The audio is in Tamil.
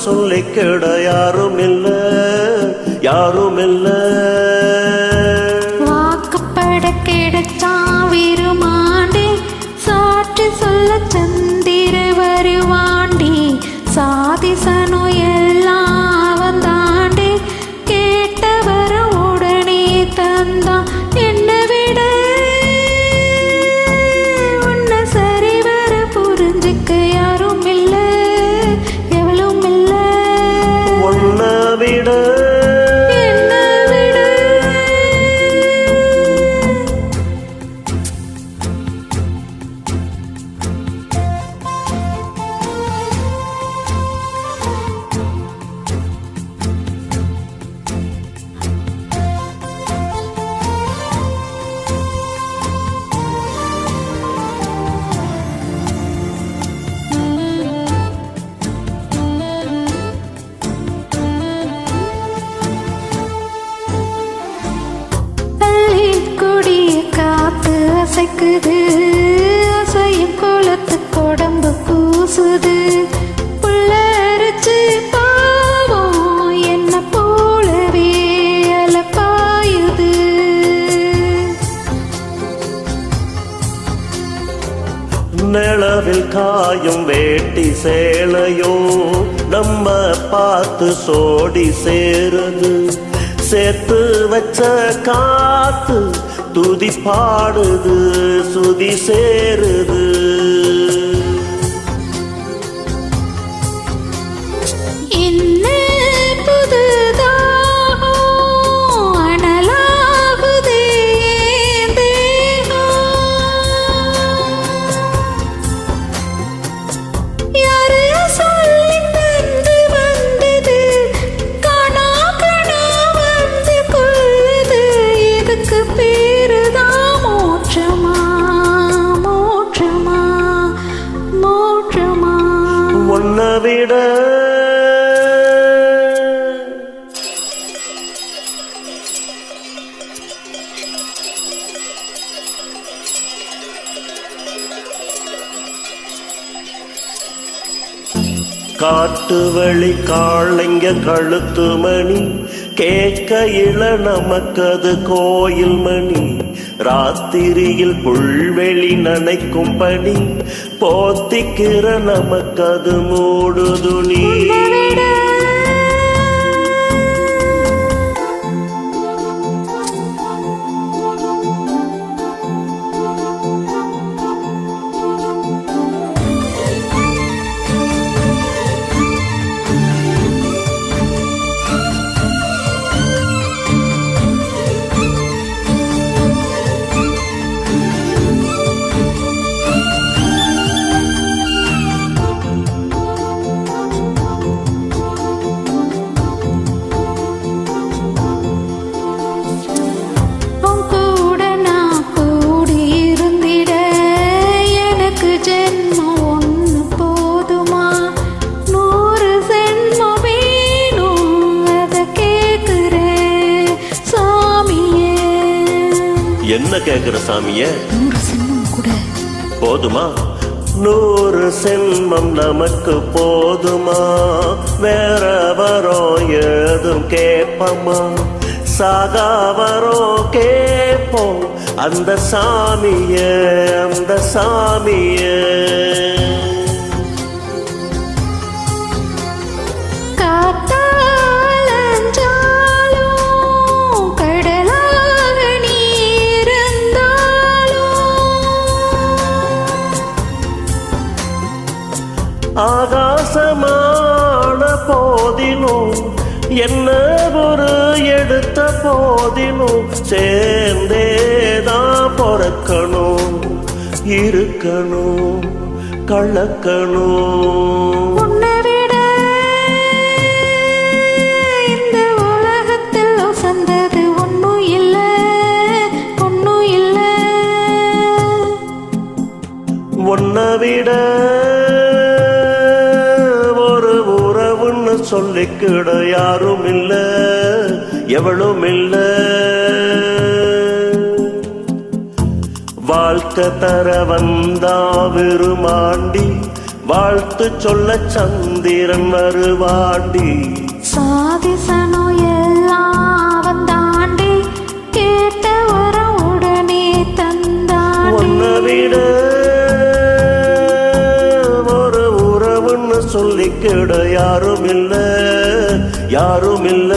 சொல்லிக்கிட யாருமில்ல யாருமில்ல. வாக்குப்பட கிடைச்சா விருமாண்டி சாட்சி சொல்ல சந்திர வருவாண்டி சாதிசனு எல்லாம் வந்தாண்டி கேட்டவர உடனே தந்தா என்ன விட உன்னை சரிவர புரிஞ்சுக்க யாரும் இல்ல எவளும் இல்ல உன்னை விட அசைக்குது அசையும் குளத்து கொடம்பு பூசுது புல்லரிச்சு பாவம் என்ன போலவே அலப்பாயுது. நிலவில் காயும் வேட்டி சேலையோ நம்ம பார்த்து சோடி சேருது. சேர்த்து வச்ச காத்து துதி பாடுது சுதி சேருது. என்ன புதுதாக அனலாகுதே தேகம் யாரு சொல்லி தந்து வந்தது கணா கணா வந்து கொள்ளுது. இதுக்கு பேருதான் மோட்சமா மோட்சமா மோட்சமா. உன்னை விட காட்டு வழி காளைங்க கழுத்து மணி கேட்கையில நமக்கது கோயில் மணி. ராத்திரியில் புல்வெளி நனைக்கும் பணி போத்திக்கிற நமக்கது மூடு துணி. என்ன கேக்குற சாமிய? 100 சென்மம் கூட போதுமா? 100 சென்மம் நமக்கு போதுமா? வேற வரோம் ஏதும் கேட்பமா? சாகா வரோம் கேட்போம் அந்த சாமிய அந்த சாமிய. ஆகாசமான போதிலும் என்ன ஒரு எடுத்த போதிலும் சேர்ந்தேதான் பொறக்கணும் இருக்கணும் கலக்கணும். உன்னை விட இந்த உலகத்தில் உசந்தது ஒன்னும் இல்ல ஒன்னும் இல்ல. உன்னை விட சொல்லிக்கிட யாரும் இல்ல எவளும் இல்ல. வாழ்க்கை தர வந்தா விருமாண்டி வாழ்த்து சொல்ல சந்திரன் வருவாண்டி. சாதிசனோ எல்லாம் தாண்டி கேட்ட வரம் உடனே தந்தாண்டி. உன்னை விட ஒரு உறவுன்னு சொல்லிக்கிட யாரும் இல்ல, யாரும் இல்ல.